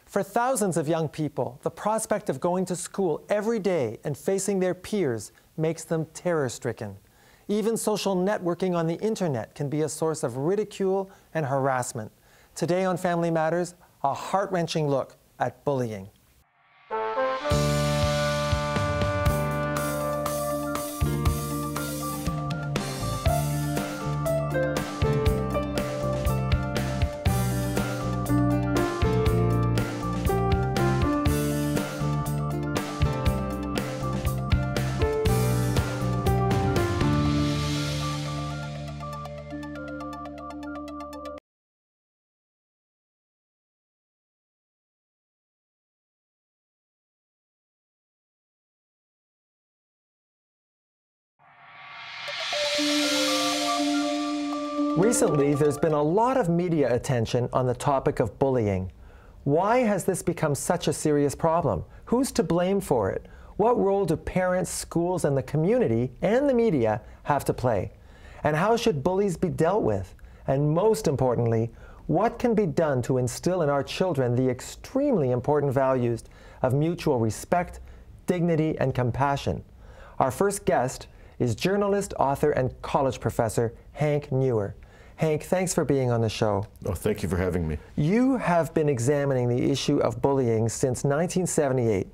For thousands of young people, the prospect of going to school every day and facing their peers makes them terror-stricken. Even social networking on the internet can be a source of ridicule and harassment. Today on Family Matters, a heart-wrenching look at bullying. Recently, there's been a lot of media attention on the topic of bullying. Why has this become such a serious problem? Who's to blame for it? What role do parents, schools, and the community and the media have to play? And how should bullies be dealt with? And most importantly, what can be done to instill in our children the extremely important values of mutual respect, dignity, and compassion? Our first guest is journalist, author, and college professor Hank Nuwer. Hank, thanks for being on the show. Oh, thank you for having me. You have been examining the issue of bullying since 1978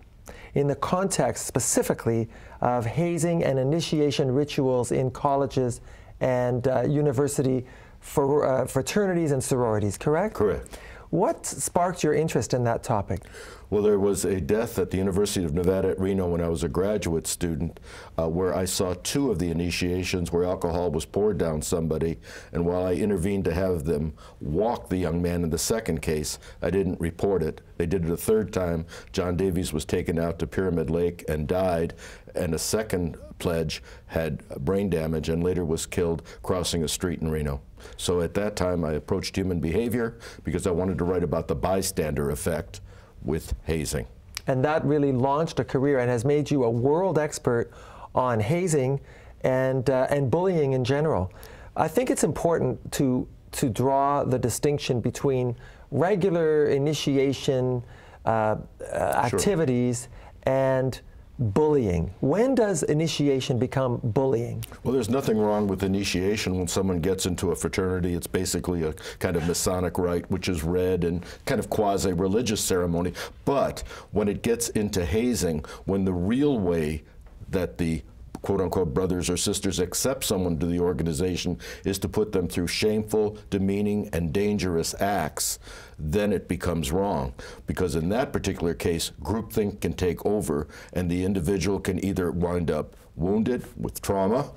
in the context specifically of hazing and initiation rituals in colleges and university fraternities and sororities, correct? Correct. What sparked your interest in that topic? Well, there was a death at the University of Nevada at Reno when I was a graduate student where I saw two of the initiations where alcohol was poured down somebody, and while I intervened to have them walk the young man in the second case, I didn't report it. They did it a third time. John Davies was taken out to Pyramid Lake and died, and a second pledge had brain damage and later was killed crossing a street in Reno. So at that time I approached human behavior because I wanted to write about the bystander effect with hazing. And that really launched a career and has made you a world expert on hazing and bullying in general. I think it's important to draw the distinction between regular initiation activities and bullying. When does initiation become bullying? Well, there's nothing wrong with initiation. When someone gets into a fraternity, it's basically a kind of Masonic rite, which is read and kind of quasi-religious ceremony. But when it gets into hazing, when the real way that the quote-unquote brothers or sisters accept someone to the organization is to put them through shameful, demeaning, and dangerous acts, then it becomes wrong. Because in that particular case, groupthink can take over, and the individual can either wind up wounded with trauma,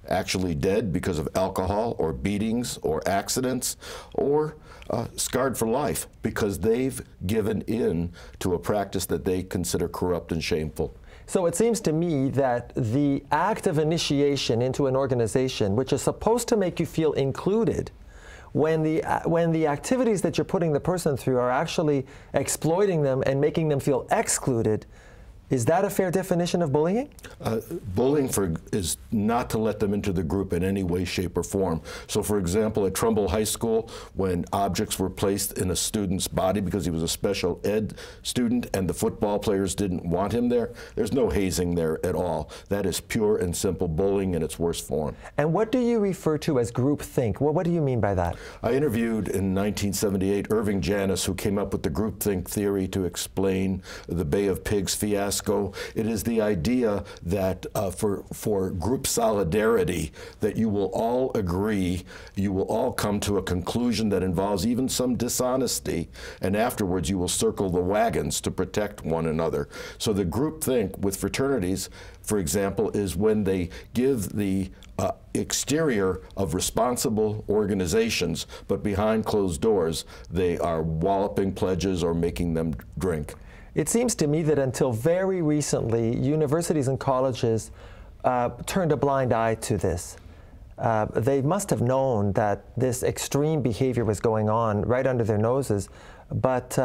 actually dead because of alcohol or beatings or accidents, or scarred for life because they've given in to a practice that they consider corrupt and shameful. So it seems to me that the act of initiation into an organization, which is supposed to make you feel included, when the activities that you're putting the person through are actually exploiting them and making them feel excluded, is that a fair definition of bullying? Bullying is not to let them into the group in any way, shape, or form. So, for example, at Trumbull High School, when objects were placed in a student's body because he was a special ed student and the football players didn't want him there, there's no hazing there at all. That is pure and simple bullying in its worst form. And what do you refer to as groupthink? Well, what do you mean by that? I interviewed in 1978 Irving Janis, who came up with the groupthink theory to explain the Bay of Pigs fiasco. It is the idea that for group solidarity, that you will all agree, you will all come to a conclusion that involves even some dishonesty, and afterwards you will circle the wagons to protect one another. So the groupthink with fraternities, for example, is when they give the exterior of responsible organizations, but behind closed doors, they are walloping pledges or making them drink. It seems to me that until very recently, universities and colleges turned a blind eye to this. They must have known that this extreme behavior was going on right under their noses, but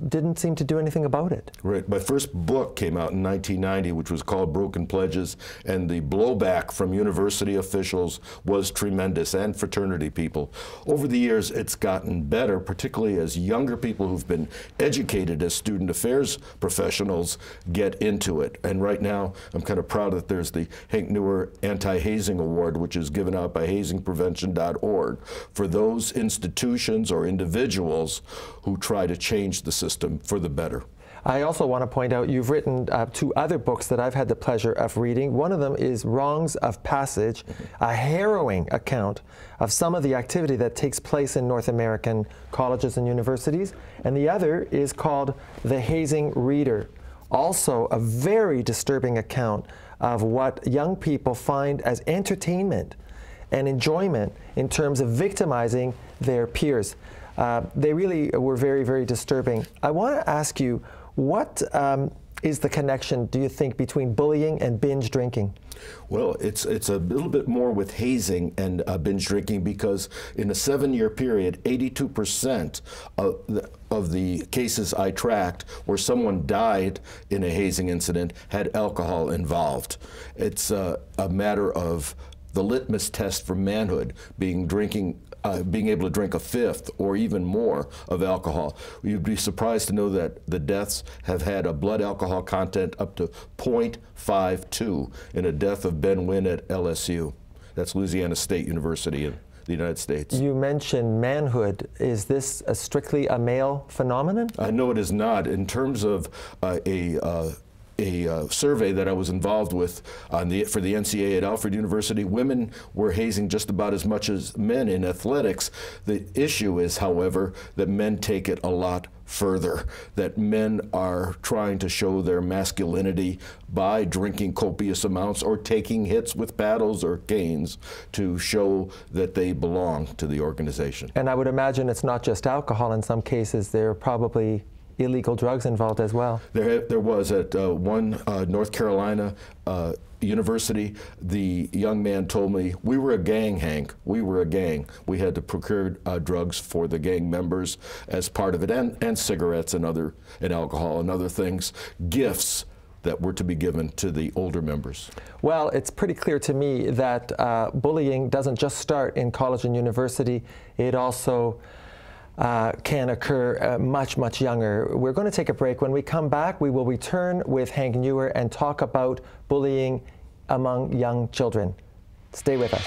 didn't seem to do anything about it. Right. My first book came out in 1990, which was called Broken Pledges, and the blowback from university officials was tremendous, and fraternity people. Over the years, it's gotten better, particularly as younger people who've been educated as student affairs professionals get into it. And right now, I'm kind of proud that there's the Hank Nuwer Anti-Hazing Award, which is given out by hazingprevention.org for those institutions or individuals who try to change the system for the better. I also want to point out you've written 2 other books that I've had the pleasure of reading. One of them is Wrongs of Passage, a harrowing account of some of the activity that takes place in North American colleges and universities. And the other is called The Hazing Reader, also a very disturbing account of what young people find as entertainment and enjoyment in terms of victimizing their peers. They really were very, very disturbing. I want to ask you, what is the connection, do you think, between bullying and binge drinking? Well, it's a little bit more with hazing and binge drinking, because in a 7-year period, 82% of the cases I tracked where someone died in a hazing incident had alcohol involved. It's a matter of the litmus test for manhood being able to drink a fifth or even more of alcohol. You'd be surprised to know that the deaths have had a blood alcohol content up to 0.52 in a death of Ben Wynn at LSU. That's Louisiana State University in the United States. You mentioned manhood. Is this strictly a male phenomenon? No, it is not. In terms of a survey that I was involved with for the NCAA at Alfred University, women were hazing just about as much as men in athletics. The issue is, however, that men take it a lot further, that men are trying to show their masculinity by drinking copious amounts or taking hits with paddles or canes to show that they belong to the organization. And I would imagine it's not just alcohol. In some cases, there are probably illegal drugs involved as well. There was at one North Carolina university. The young man told me, "We were a gang, Hank. We were a gang. We had to procure drugs for the gang members as part of it, and cigarettes and alcohol and other things, gifts that were to be given to the older members." Well, it's pretty clear to me that bullying doesn't just start in college and university. It also can occur much, much younger. We're going to take a break. When we come back, we will return with Hank Nuwer and talk about bullying among young children. Stay with us.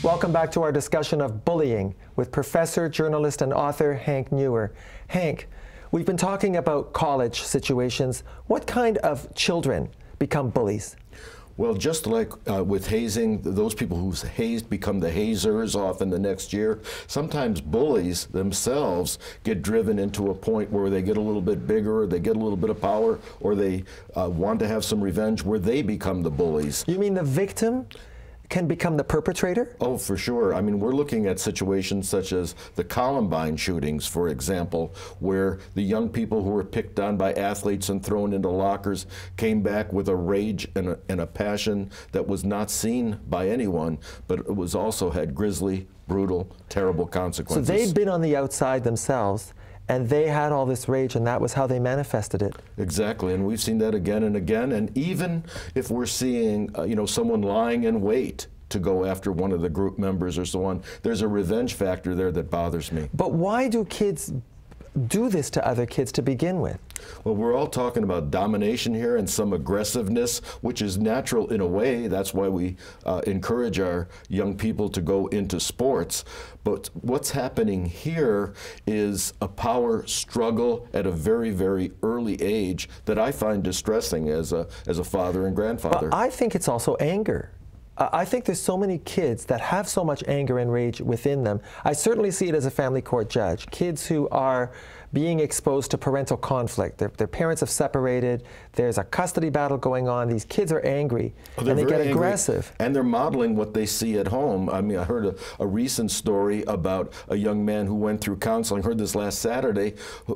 Welcome back to our discussion of bullying with professor, journalist, and author Hank Nuwer. Hank, we've been talking about college situations. What kind of children become bullies? Well, just like with hazing, those people who's hazed become the hazers often the next year. Sometimes bullies themselves get driven into a point where they get a little bit bigger, or they get a little bit of power, or they want to have some revenge where they become the bullies. You mean the victim can become the perpetrator? Oh, for sure. I mean, we're looking at situations such as the Columbine shootings, for example, where the young people who were picked on by athletes and thrown into lockers came back with a rage and a passion that was not seen by anyone, but it was also had grisly, brutal, terrible consequences. So they'd been on the outside themselves, and they had all this rage, and that was how they manifested it. Exactly, and we've seen that again and again. And even if we're seeing, someone lying in wait to go after one of the group members or so on, there's a revenge factor there that bothers me. But why do kids do this to other kids to begin with? Well, we're all talking about domination here and some aggressiveness, which is natural in a way. That's why we encourage our young people to go into sports. But what's happening here is a power struggle at a very, very early age that I find distressing as a father and grandfather. But I think it's also anger. I think there's so many kids that have so much anger and rage within them. I certainly see it as a family court judge. Kids who are being exposed to parental conflict. Their parents have separated. There's a custody battle going on. These kids are angry, and they get aggressive. And they're modeling what they see at home. I mean, I heard a recent story about a young man who went through counseling, heard this last Saturday,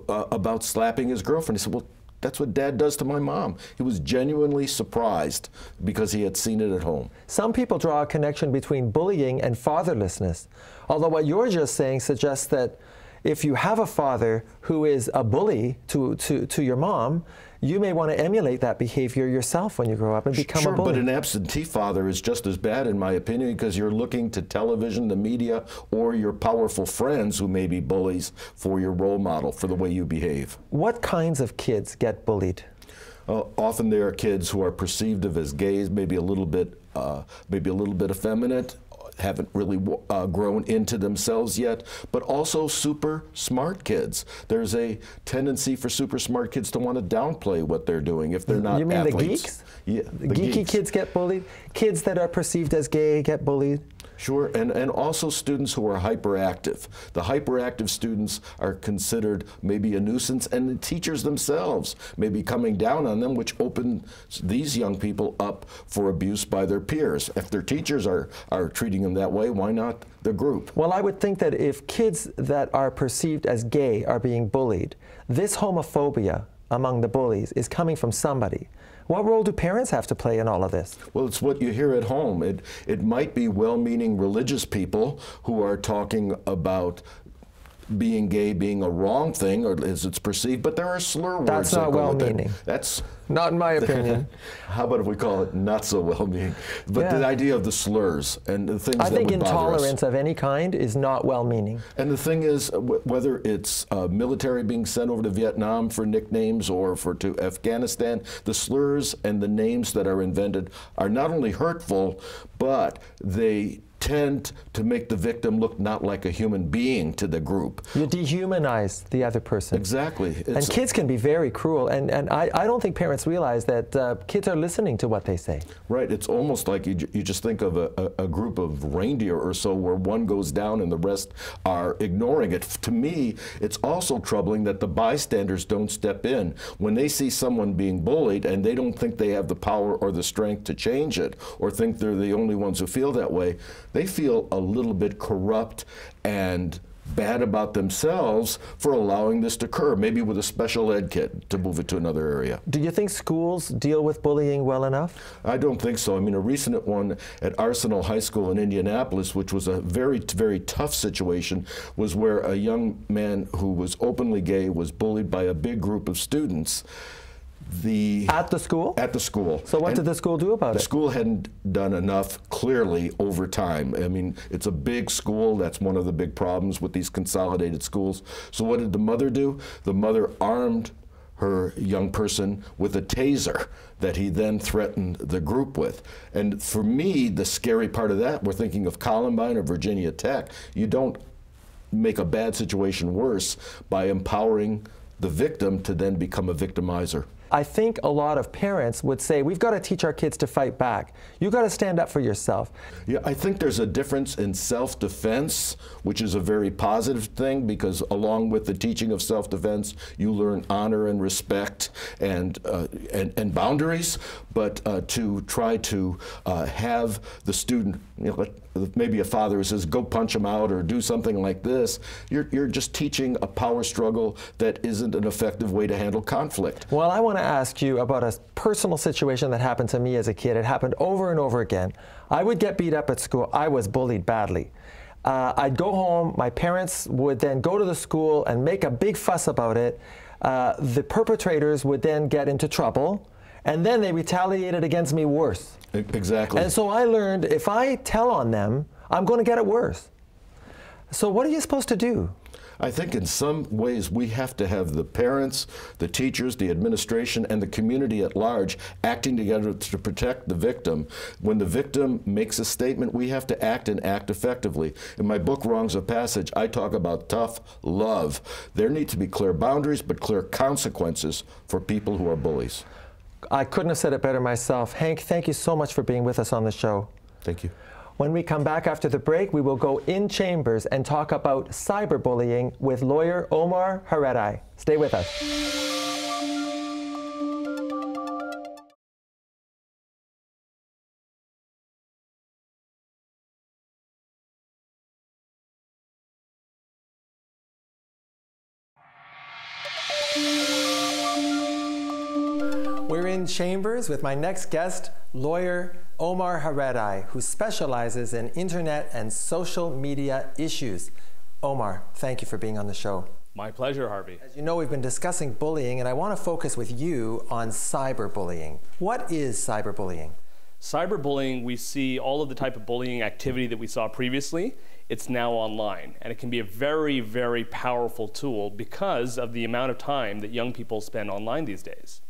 about slapping his girlfriend. He said, well, that's what Dad does to my mom. He was genuinely surprised because he had seen it at home. Some people draw a connection between bullying and fatherlessness, although what you're just saying suggests that if you have a father who is a bully to your mom, you may want to emulate that behavior yourself when you grow up and become a bully. Sure, but an absentee father is just as bad, in my opinion, because you're looking to television, the media, or your powerful friends who may be bullies for your role model, for the way you behave. What kinds of kids get bullied? Often they are kids who are perceived of as gays, maybe a little bit effeminate, haven't really grown into themselves yet, but also super smart kids. There's a tendency for super smart kids to want to downplay what they're doing if they're not athletes. You mean the geeks? Yeah, the geeky geeks. Kids get bullied? Kids that are perceived as gay get bullied? Sure, and also students who are hyperactive. The hyperactive students are considered maybe a nuisance, and the teachers themselves may be coming down on them, which opens these young people up for abuse by their peers. If their teachers are treating them that way, why not the group? Well, I would think that if kids that are perceived as gay are being bullied, this homophobia among the bullies is coming from somebody. What role do parents have to play in all of this? Well, it's what you hear at home. It might be well-meaning religious people who are talking about being gay being a wrong thing, or as it's perceived, but there are slur words. That's not well-meaning. That's not in my opinion. How about if we call it not so well-meaning? But yeah. The idea of the slurs and the things I that think would bother intolerance us. of any kind is not well-meaning. And the thing is, whether it's military being sent over to Vietnam for nicknames or to Afghanistan, the slurs and the names that are invented are not only hurtful, but they tend to make the victim look not like a human being to the group. You dehumanize the other person. Exactly. And kids can be very cruel, and I don't think parents realize that kids are listening to what they say. Right. It's almost like you just think of a group of reindeer or so where one goes down and the rest are ignoring it. To me, it's also troubling that the bystanders don't step in. When they see someone being bullied and they don't think they have the power or the strength to change it, or think they're the only ones who feel that way, they feel a little bit corrupt and bad about themselves for allowing this to occur, maybe with a special ed kid, to move it to another area. Do you think schools deal with bullying well enough? I don't think so. I mean, a recent one at Arsenal High School in Indianapolis, which was a very, very tough situation, was where a young man who was openly gay was bullied by a big group of students. At the school? At the school. So what did the school do about it? The school hadn't done enough, clearly, over time. I mean, it's a big school. That's one of the big problems with these consolidated schools. So what did the mother do? The mother armed her young person with a taser that he then threatened the group with. And for me, the scary part of that, we're thinking of Columbine or Virginia Tech. You don't make a bad situation worse by empowering the victim to then become a victimizer. I think a lot of parents would say, we've got to teach our kids to fight back. You've got to stand up for yourself. Yeah, I think there's a difference in self-defense, which is a very positive thing, because along with the teaching of self-defense, you learn honor and respect and boundaries. But to try to have the student, you know, maybe a father who says, go punch him out or do something like this, you're just teaching a power struggle that isn't an effective way to handle conflict. Well, I want to ask you about a personal situation that happened to me as a kid. It happened over and over again. I would get beat up at school. I was bullied badly. I'd go home. My parents would then go to the school and make a big fuss about it. The perpetrators would then get into trouble, and then they retaliated against me worse. Exactly. And so I learned, if I tell on them, I'm going to get it worse. So what are you supposed to do? I think in some ways we have to have the parents, the teachers, the administration, and the community at large acting together to protect the victim. When the victim makes a statement, we have to act and act effectively. In my book, Wrongs of Passage, I talk about tough love. There need to be clear boundaries, but clear consequences for people who are bullies. I couldn't have said it better myself. Hank, thank you so much for being with us on the show. Thank you. When we come back after the break, we will go in chambers and talk about cyberbullying with lawyer Omar Haredai. Stay with us. We're in chambers with my next guest, lawyer Omar Haredai, who specializes in internet and social media issues. Omar, thank you for being on the show. My pleasure, Harvey. As you know, we've been discussing bullying, and I want to focus with you on cyberbullying. What is cyberbullying? Cyberbullying, we see all of the type of bullying activity that we saw previously. It's now online, and it can be a very, very powerful tool because of the amount of time that young people spend online these days.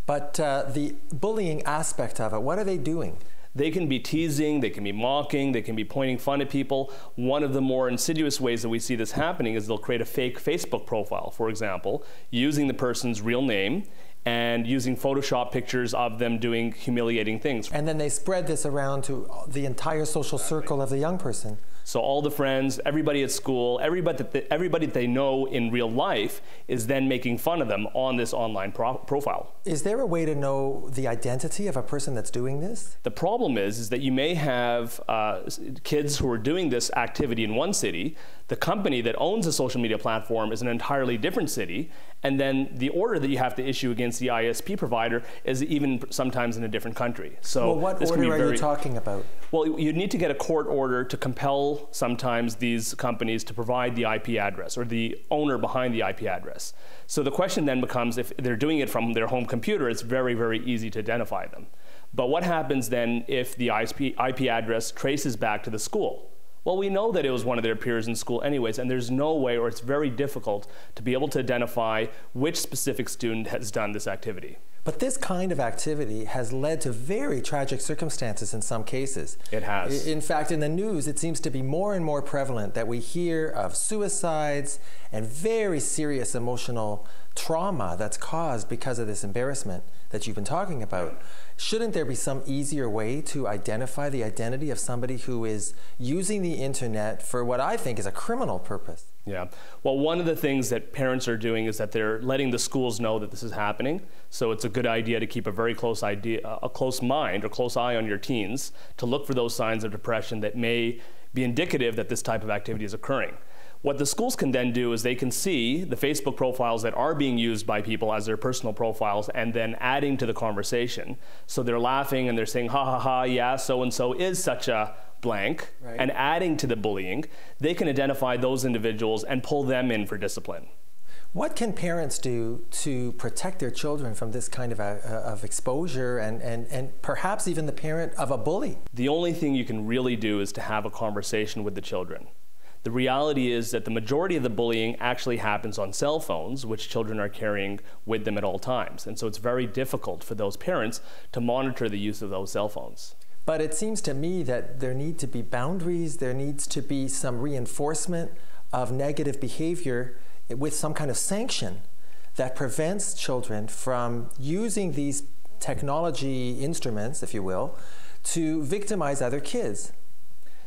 But the bullying aspect of it, what are they doing? They can be teasing, they can be mocking, they can be pointing fun at people. One of the more insidious ways that we see this happening is they'll create a fake Facebook profile, for example, using the person's real name and using Photoshop pictures of them doing humiliating things. And then they spread this around to the entire social circle of the young person. So all the friends, everybody at school, everybody that they know in real life is then making fun of them on this online profile. Is there a way to know the identity of a person that's doing this? The problem is that you may have kids who are doing this activity in one city. The company that owns a social media platform is an entirely different city, and then the order that you have to issue against the ISP provider is even sometimes in a different country. So well, what order are you talking about? Well, you'd need to get a court order to compel sometimes these companies to provide the IP address or the owner behind the IP address. So the question then becomes, if they're doing it from their home computer, it's very, very easy to identify them. But what happens then if the IP address traces back to the school? Well, we know that it was one of their peers in school anyways, and there's no way, or it's very difficult, to be able to identify which specific student has done this activity. But this kind of activity has led to very tragic circumstances in some cases. It has. In fact, in the news, it seems to be more and more prevalent that we hear of suicides and very serious emotional trauma that's caused because of this embarrassment that you've been talking about. Shouldn't there be some easier way to identify the identity of somebody who is using the internet for what I think is a criminal purpose? Yeah. Well, one of the things that parents are doing is that they're letting the schools know that this is happening. So it's a good idea to keep a very close mind or close eye on your teens to look for those signs of depression that may be indicative that this type of activity is occurring. What the schools can then do is they can see the Facebook profiles that are being used by people as their personal profiles and then adding to the conversation. So they're laughing and they're saying, ha ha ha, yeah, so-and-so is such a blank, right, and adding to the bullying. They can identify those individuals and pull them in for discipline. What can parents do to protect their children from this kind of exposure and perhaps even the parent of a bully? The only thing you can really do is to have a conversation with the children. The reality is that the majority of the bullying actually happens on cell phones, which children are carrying with them at all times. And so it's very difficult for those parents to monitor the use of those cell phones. But it seems to me that there need to be boundaries, there needs to be some reinforcement of negative behavior with some kind of sanction that prevents children from using these technology instruments, if you will, to victimize other kids.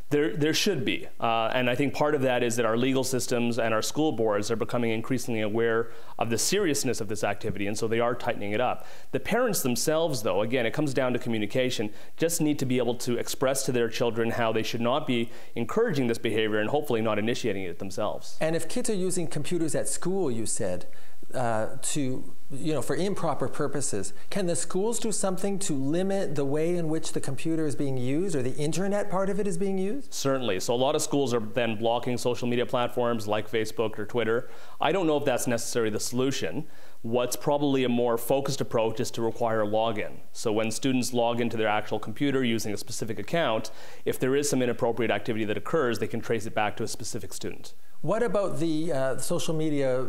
There should be, and I think part of that is that our legal systems and our school boards are becoming increasingly aware of the seriousness of this activity, and so they are tightening it up. The parents themselves, though, again, it comes down to communication, just need to be able to express to their children how they should not be encouraging this behavior and hopefully not initiating it themselves. And if kids are using computers at school, you said, for improper purposes, can the schools do something to limit the way in which the computer is being used or the internet part of it is being used? Certainly. So a lot of schools are then blocking social media platforms like Facebook or Twitter. I don't know if that's necessarily the solution. What's probably a more focused approach is to require login. So when students log into their actual computer using a specific account, if there is some inappropriate activity that occurs, they can trace it back to a specific student. What about the social media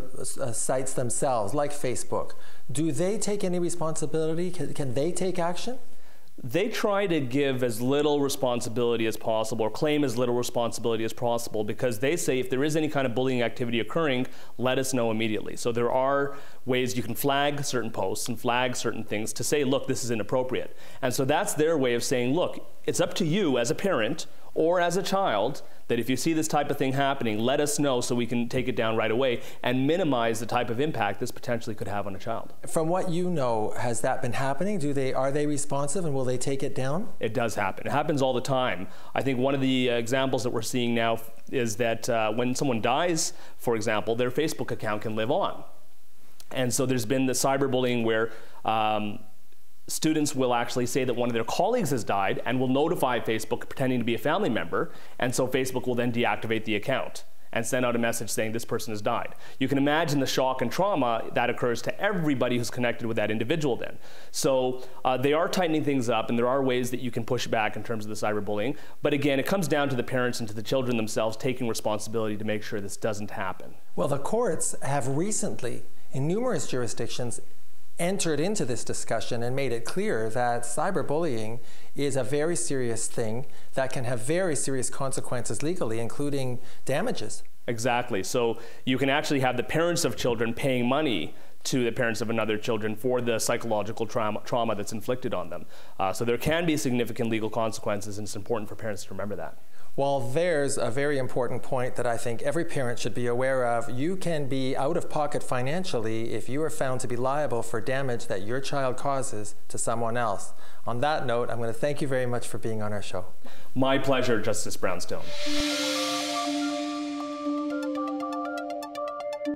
sites themselves, like Facebook? Do they take any responsibility? Can they take action? They try to give as little responsibility as possible or claim as little responsibility as possible because they say if there is any kind of bullying activity occurring, let us know immediately. So there are ways you can flag certain posts and flag certain things to say, look, this is inappropriate. And so that's their way of saying, look, it's up to you as a parent or as a child, that if you see this type of thing happening, let us know so we can take it down right away and minimize the type of impact this potentially could have on a child. From what you know, has that been happening? Are they responsive, and will they take it down? It does happen. It happens all the time. I think one of the examples that we're seeing now is that when someone dies, for example, their Facebook account can live on. And so there's been the cyberbullying where students will actually say that one of their colleagues has died and will notify Facebook pretending to be a family member, and so Facebook will then deactivate the account and send out a message saying this person has died. You can imagine the shock and trauma that occurs to everybody who's connected with that individual then. So they are tightening things up, and there are ways that you can push back in terms of the cyberbullying, but again, it comes down to the parents and to the children themselves taking responsibility to make sure this doesn't happen. Well, the courts have recently, in numerous jurisdictions, entered into this discussion and made it clear that cyberbullying is a very serious thing that can have very serious consequences legally, including damages. Exactly. So you can actually have the parents of children paying money to the parents of another children for the psychological trauma that's inflicted on them. So there can be significant legal consequences, and it's important for parents to remember that. Well, there's a very important point that I think every parent should be aware of. You can be out of pocket financially if you are found to be liable for damage that your child causes to someone else. On that note, I'm going to thank you very much for being on our show. My pleasure, Justice Brownstone.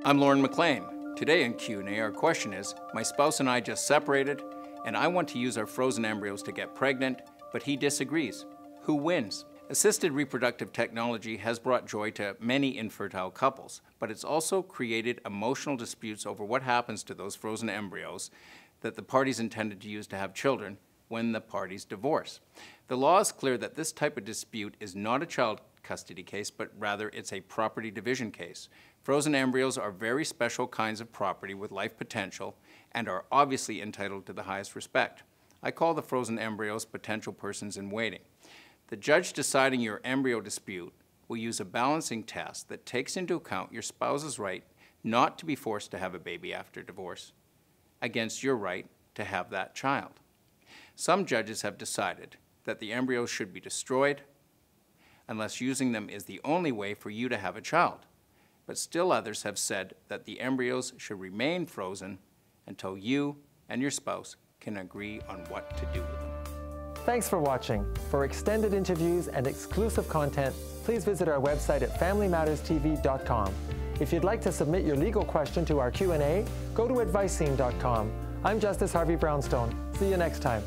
I'm Lauren McLean. Today in Q&A, our question is, my spouse and I just separated, and I want to use our frozen embryos to get pregnant, but he disagrees. Who wins? Assisted reproductive technology has brought joy to many infertile couples, but it's also created emotional disputes over what happens to those frozen embryos that the parties intended to use to have children when the parties divorce. The law is clear that this type of dispute is not a child custody case, but rather it's a property division case. Frozen embryos are very special kinds of property with life potential and are obviously entitled to the highest respect. I call the frozen embryos potential persons in waiting. The judge deciding your embryo dispute will use a balancing test that takes into account your spouse's right not to be forced to have a baby after divorce against your right to have that child. Some judges have decided that the embryos should be destroyed unless using them is the only way for you to have a child. But still others have said that the embryos should remain frozen until you and your spouse can agree on what to do with them. Thanks for watching. For extended interviews and exclusive content, please visit our website at familymatterstv.com. If you'd like to submit your legal question to our Q&A, go to advicescene.com. I'm Justice Harvey Brownstone. See you next time.